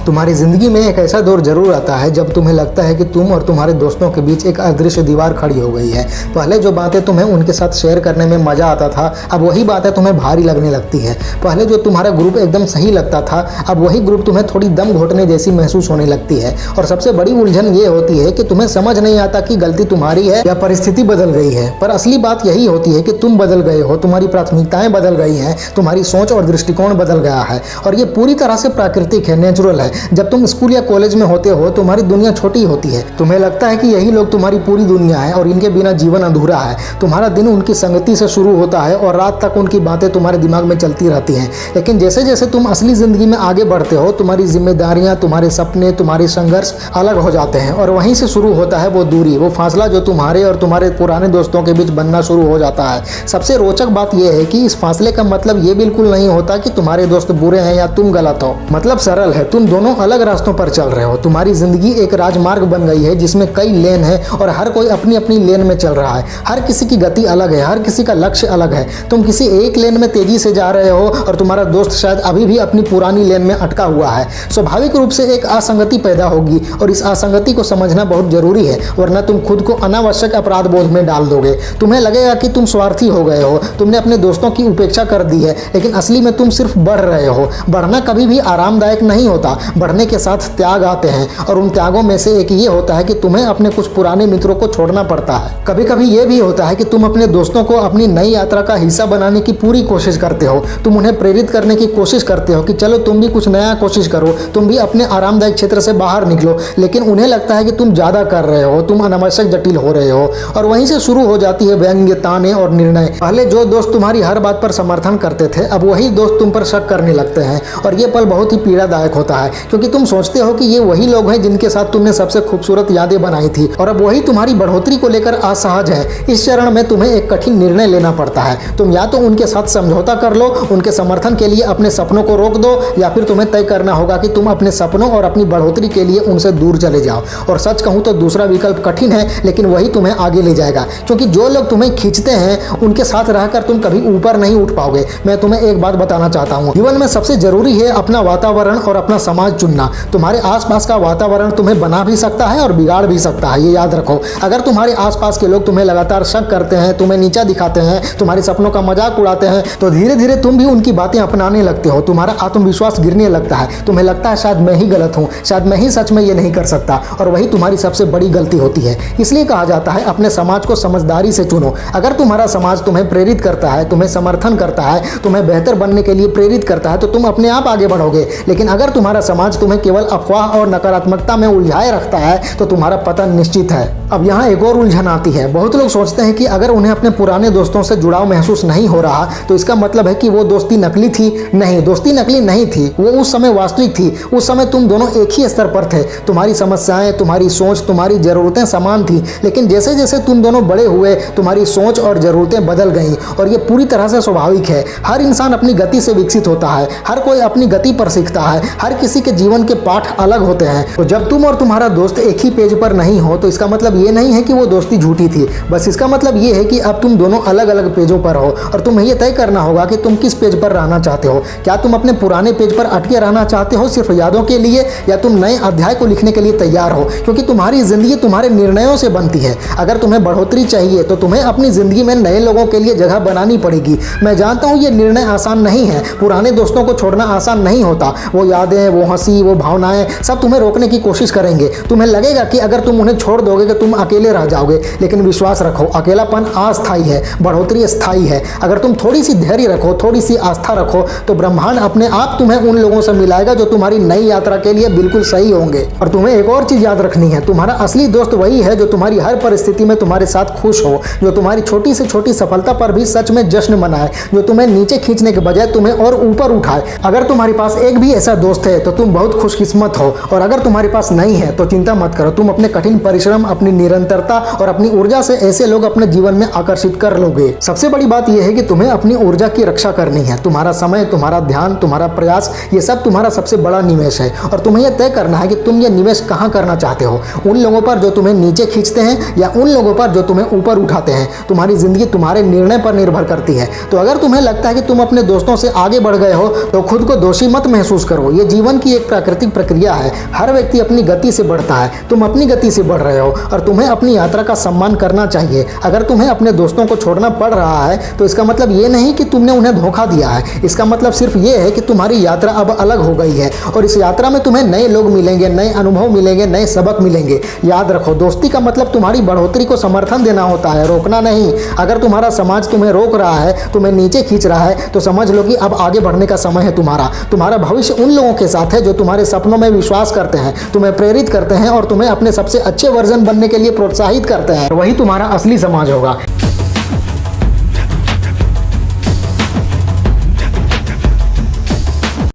तुम्हारी ज़िंदगी में एक ऐसा दौर जरूर आता है जब तुम्हें लगता है कि तुम और तुम्हारे दोस्तों के बीच एक अदृश्य दीवार खड़ी हो गई है। पहले जो बातें तुम्हें उनके साथ शेयर करने में मज़ा आता था, अब वही बातें तुम्हें भारी लगने लगती है। पहले जो तुम्हारा ग्रुप एकदम सही लगता था, अब वही ग्रुप तुम्हें थोड़ी दम घोटने जैसी महसूस होने लगती है। और सबसे बड़ी उलझन ये होती है कि तुम्हें समझ नहीं आता कि गलती तुम्हारी है या परिस्थिति बदल गई है। पर असली बात यही होती है कि तुम बदल गए हो, तुम्हारी प्राथमिकताएं बदल गई हैं, तुम्हारी सोच और दृष्टिकोण बदल गया है। और ये पूरी तरह से प्राकृतिक है, नेचुरल है। जब तुम स्कूल या कॉलेज में होते हो तुम्हारी दुनिया छोटी होती है। तुम्हें लगता है कि यही लोग तुम्हारी पूरी दुनिया है और इनके बिना जीवन अधूरा है। तुम्हारा दिन उनकी संगति से शुरू होता है और रात तक उनकी बातें तुम्हारे दिमाग में चलती रहती हैं। लेकिन जैसे जैसे तुम असली जिंदगी में आगे बढ़ते हो, तुम्हारी जिम्मेदारियां, तुम्हारे सपने, तुम्हारे संघर्ष अलग हो जाते हैं और वहीं से शुरू होता है वो दूरी, वो फासला जो तुम्हारे और तुम्हारे पुराने दोस्तों के बीच बनना शुरू हो जाता है। सबसे रोचक बात यह है कि इस फासले का मतलब ये बिल्कुल नहीं होता कि तुम्हारे दोस्त बुरे हैं या तुम गलत हो। मतलब सरल है, तुम दोनों अलग रास्तों पर चल रहे हो। तुम्हारी जिंदगी एक राजमार्ग बन गई है जिसमें कई लेन है और हर कोई अपनी अपनी लेन में चल रहा है। हर किसी की गति अलग है, हर किसी का लक्ष्य अलग है। तुम किसी एक लेन में तेजी से जा रहे हो और तुम्हारा दोस्त शायद अभी भी अपनी पुरानी लेन में अटका हुआ है। स्वाभाविक रूप से एक असंगति पैदा होगी और इस असंगति को समझना बहुत जरूरी है, वरना तुम खुद को अनावश्यक अपराध बोध में डाल दोगे। तुम्हें लगेगा कि तुम स्वार्थी हो गए हो, तुमने अपने दोस्तों की उपेक्षा कर दी है, लेकिन असली में तुम सिर्फ बढ़ रहे हो। बढ़ना कभी भी आरामदायक नहीं होता। बढ़ने के साथ त्याग आते हैं और उन त्यागों में से एक ये होता है कि तुम्हें अपने कुछ पुराने मित्रों को छोड़ना पड़ता है। कभी कभी ये भी होता है कि तुम अपने दोस्तों को अपनी नई यात्रा का हिस्सा बनाने की पूरी कोशिश करते हो। तुम उन्हें प्रेरित करने की कोशिश करते हो कि चलो तुम भी कुछ नया कोशिश करो, तुम भी अपने आरामदायक क्षेत्र से बाहर निकलो। लेकिन उन्हें लगता है कि तुम ज़्यादा कर रहे हो, तुम अनावश्यक जटिल हो रहे हो और वहीं से शुरू हो जाती है व्यंग्य, ताने और निर्णय। पहले जो दोस्त तुम्हारी हर बात पर समर्थन करते थे, अब वही दोस्त तुम पर शक करने लगते हैं और ये पल बहुत ही पीड़ादायक होता है, क्योंकि तुम सोचते हो कि ये वही लोग हैं जिनके साथ तुमने सबसे खूबसूरत यादें बनाई थी और अब वही तुम्हारी बढ़ोतरी को लेकर असहज है। इस चरण में तुम्हें एक कठिन निर्णय लेना पड़ता है। तुम या तो उनके साथ समझौता कर लो, उनके समर्थन के लिए अपने सपनों को रोक दो, या फिर तुम्हें तय करना होगा कि तुम अपने सपनों और अपनी बढ़ोतरी के लिए उनसे दूर चले जाओ। और सच कहूँ तो दूसरा विकल्प कठिन है, लेकिन वही तुम्हें आगे ले जाएगा, क्योंकि जो लोग तुम्हें खींचते हैं उनके साथ रहकर तुम कभी ऊपर नहीं उठ पाओगे। मैं तुम्हें एक बात बताना चाहता हूँ, जीवन में सबसे जरूरी है अपना वातावरण और अपना समाज चुनना। तुम्हारे आसपास का वातावरण तुम्हें बना भी सकता है और बिगाड़ भी सकता है, ये याद रखो। अगर तुम्हारे आसपास के लोग तुम्हें लगातार शक करते हैं, तुम्हें नीचा दिखाते हैं, तुम्हारे सपनों का मजाक उड़ाते हैं, तो धीरे धीरे तुम भी उनकी बातें अपनाने लगते हो। तुम्हारा आत्मविश्वास गिरने लगता है, तुम्हें लगता है शायद मैं ही गलत हूँ, शायद मैं ही सच में ये नहीं कर सकता, और वही तुम्हारी सबसे बड़ी गलती होती है। इसलिए कहा जाता है अपने समाज को समझदारी से चुनो। अगर तुम्हारा समाज तुम्हें प्रेरित करता है, तुम्हें समर्थन करता है, तुम्हें बेहतर बनने के लिए प्रेरित करता है, तो तुम अपने आप आगे बढ़ोगे। लेकिन अगर तुम्हारा समाज तुम्हें केवल अफवाह और नकारात्मकता में उलझाए रखता है तो तुम्हारा पतन निश्चित है। अब यहाँ एक और उलझन आती है। बहुत लोग सोचते हैं कि अगर उन्हें अपने पुराने दोस्तों से जुड़ाव महसूस नहीं हो रहा तो इसका मतलब है कि वो दोस्ती नकली थी। नहीं, दोस्ती नकली नहीं थी, वो उस समय वास्तविक थी। उस समय तुम दोनों एक ही स्तर पर थे, तुम्हारी समस्याएं, तुम्हारी सोच, तुम्हारी जरूरतें समान थी। लेकिन जैसे जैसे तुम दोनों बड़े हुए तुम्हारी सोच और जरूरतें बदल गईं, और ये पूरी तरह से स्वाभाविक है। हर इंसान अपनी गति से विकसित होता है, हर कोई अपनी गति पर सीखता है, हर किसी के जीवन के पाठ अलग होते हैं। तो जब तुम और तुम्हारा दोस्त एक ही पेज पर नहीं हो तो इसका मतलब ये नहीं है कि वो दोस्ती झूठी थी, बस इसका मतलब ये है कि अब तुम दोनों अलग अलग पेजों पर हो और तुम्हें ये तय करना होगा कि तुम किस पेज पर रहना चाहते हो। क्या तुम अपने पुराने पेज पर अटके रहना चाहते हो सिर्फ यादों के लिए, या तुम नए अध्याय को लिखने के लिए तैयार हो? क्योंकि तुम्हारी जिंदगी तुम्हारे निर्णयों से बनती है। अगर तुम्हें बढ़ोतरी चाहिए तो तुम्हें अपनी जिंदगी में नए लोगों के लिए जगह बनानी पड़ेगी। मैं जानता हूँ ये निर्णय आसान नहीं है, पुराने दोस्तों को छोड़ना आसान नहीं होता। वो यादें, वो हंसी, वो भावनाएं सब तुम्हें रोकने की कोशिश करेंगे। तुम्हें लगेगा कि अगर तुम उन्हें छोड़ दोगे तो तुम अकेले रह जाओगे, लेकिन विश्वास रखो, अकेलापन अस्थायी है, बढ़ोतरी स्थायी है। अगर तुम थोड़ी सी धैर्य रखो, थोड़ी सी आस्था रखो, तो ब्रह्मांड अपने आप तुम्हें उन लोगों से मिलाएगा जो तुम्हारी नई यात्रा के लिए बिल्कुल सही होंगे। और तुम्हें एक और चीज याद रखनी है, तुम्हारा असली दोस्त वही है जो तुम्हारी हर परिस्थिति में तुम्हारे साथ खुश हो, जो तुम्हारी छोटी से छोटी सफलता पर भी सच में जश्न मनाए, जो तुम्हें नीचे खींचने के बजाय तुम्हें और ऊपर उठाए। अगर तुम्हारे पास एक भी ऐसा दोस्त है तो तुम बहुत खुशकिस्मत हो, और अगर तुम्हारे पास नहीं है तो चिंता मत करो। तुम अपने कठिन परिश्रम, अपनी निरंतरता और अपनी ऊर्जा से ऐसे लोग अपने जीवन में आकर्षित कर लोगे। सबसे बड़ी बात यह है कि तुम्हें अपनी ऊर्जा की रक्षा करनी है। तुम्हारा समय, तुम्हारा ध्यान, तुम्हारा प्रयास, ये सब तुम्हारा सबसे बड़ा निवेश है, और तुम्हें यह तय करना है कि तुम ये निवेश कहाँ करना चाहते हो। उन लोगों पर जो तुम्हें नीचे खींचते हैं या उन लोगों पर जो तुम्हें ऊपर उठाते हैं। तुम्हारी जिंदगी तुम्हारे निर्णय पर निर्भर करती है। तो अगर तुम्हें लगता है कि तुम अपने दोस्तों से आगे बढ़ गए हो तो खुद को दोषी मत महसूस करो। ये जीवन की ये एक प्राकृतिक प्रक्रिया है। हर व्यक्ति अपनी गति से बढ़ता है, तुम अपनी गति से बढ़ रहे हो और तुम्हें अपनी यात्रा का सम्मान करना चाहिए। अगर तुम्हें अपने दोस्तों को छोड़ना पड़ रहा है तो इसका मतलब ये नहीं कि तुमने उन्हें धोखा दिया है। इसका मतलब सिर्फ ये है कि तुम्हारी यात्रा अब अलग हो गई है और इस यात्रा में तुम्हें नए लोग मिलेंगे, नए अनुभव मिलेंगे, नए सबक मिलेंगे। याद रखो, दोस्ती का मतलब तुम्हारी बढ़ोतरी को समर्थन देना होता है, रोकना नहीं। अगर तुम्हारा समाज तुम्हें रोक रहा है, तुम्हें नीचे खींच रहा है, तो समझ लो कि अब आगे बढ़ने का समय है तुम्हारा भविष्य उन लोगों के साथ है जो तुम्हारे सपनों में विश्वास करते हैं, तुम्हें प्रेरित करते हैं और तुम्हें अपने सबसे अच्छे वर्जन बनने के लिए प्रोत्साहित करते हैं। वही तुम्हारा असली समाज होगा।